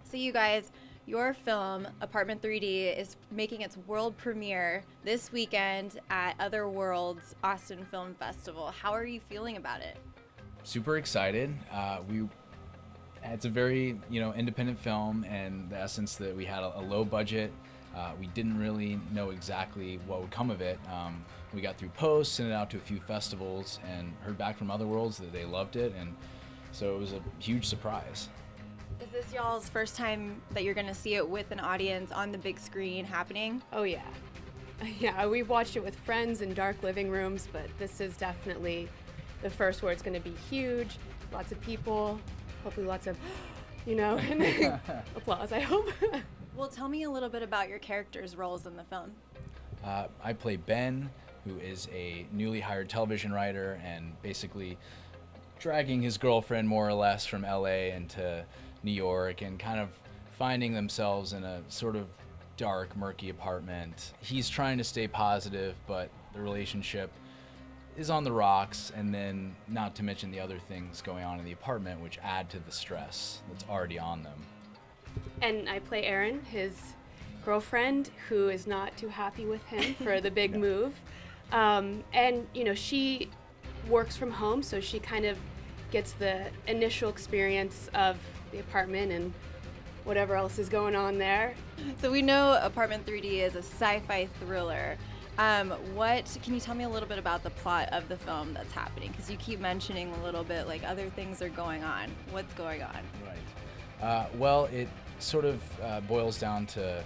So you guys, your film, Apartment 3D, is making its world premiere this weekend at Other Worlds Austin Film Festival. How are you feeling about it? Super excited. It's a very independent film, and the essence that we had a low budget. We didn't really know exactly what would come of it. We got through post, sent it out to a few festivals, and heard back from Other Worlds that they loved it, and so it was a huge surprise. Is this y'all's first time that you're going to see it with an audience on the big screen happening? Oh yeah. Yeah, we've watched it with friends in dark living rooms, but this is definitely the first where it's going to be huge, lots of people, hopefully lots of, applause, I hope. Well, tell me a little bit about your characters' roles in the film. I play Ben, who is a newly hired television writer and basically dragging his girlfriend more or less from LA into New York and kind of finding themselves in a sort of dark, murky apartment. He's trying to stay positive, but the relationship is on the rocks, and then not to mention the other things going on in the apartment which add to the stress that's already on them. And I play Erin, his girlfriend, who is not too happy with him for the big move. She works from home, so she kind of gets the initial experience of the apartment and whatever else is going on there. So we know Apartment 3D is a sci-fi thriller. Can you tell me a little bit about the plot of the film that's happening? Because you keep mentioning a little bit like other things are going on. What's going on? Right. Well, it sort of boils down to,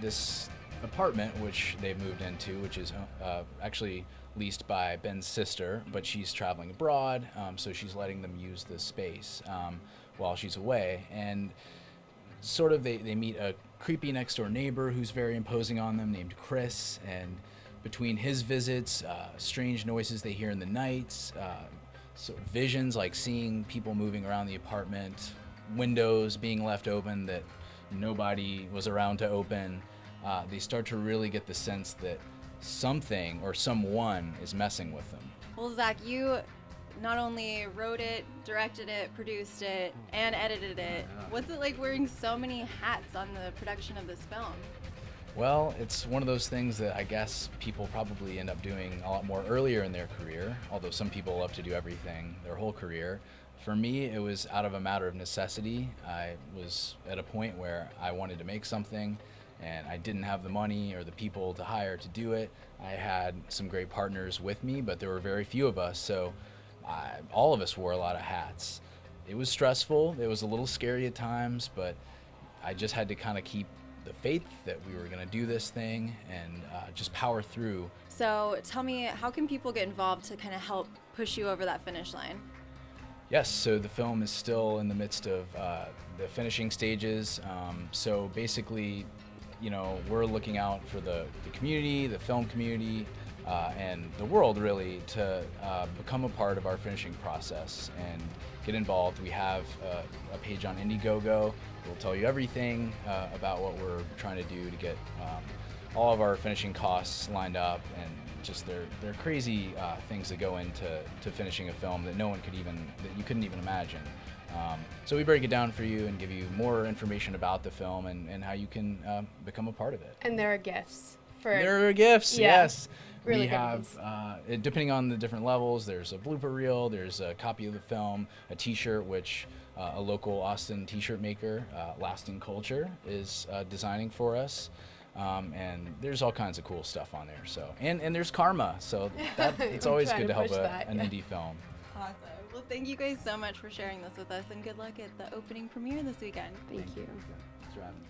this apartment which they've moved into, which is actually leased by Ben's sister, but she's traveling abroad, so she's letting them use the space while she's away. And sort of they meet a creepy next door neighbor who's very imposing on them named Chris, and between his visits, strange noises they hear in the nights, sort of visions like seeing people moving around the apartment, windows being left open that nobody was around to open, they start to really get the sense that something or someone is messing with them. Well, Zach, you not only wrote it, directed it, produced it, and edited it. What's it like wearing so many hats on the production of this film? Well, it's one of those things that I guess people probably end up doing a lot more earlier in their career, although some people love to do everything their whole career. For me, it was out of a matter of necessity. I was at a point where I wanted to make something, and I didn't have the money or the people to hire to do it. I had some great partners with me, but there were very few of us, so all of us wore a lot of hats. It was stressful, it was a little scary at times, but I just had to kind of keep the faith that we were going to do this thing and just power through. So tell me, how can people get involved to kind of help push you over that finish line? Yes, so the film is still in the midst of the finishing stages. So basically, we're looking out for the community, the film community, and the world really to become a part of our finishing process and get involved. We have a page on Indiegogo. We'll tell you everything about what we're trying to do to get all of our finishing costs lined up, and just they're crazy things that go into finishing a film that you couldn't even imagine. So we break it down for you and give you more information about the film and how you can become a part of it. And there are gifts. There are gifts, Yeah, yes. really we good have, depending on the different levels, there's a blooper reel, there's a copy of the film, a t-shirt, which a local Austin t-shirt maker, Lasting Culture, is designing for us. And there's all kinds of cool stuff on there. So, and there's karma, so it's always good to help an indie film. Awesome. Well, thank you guys so much for sharing this with us, and good luck at the opening premiere this weekend. Thank you. Thanks for having me.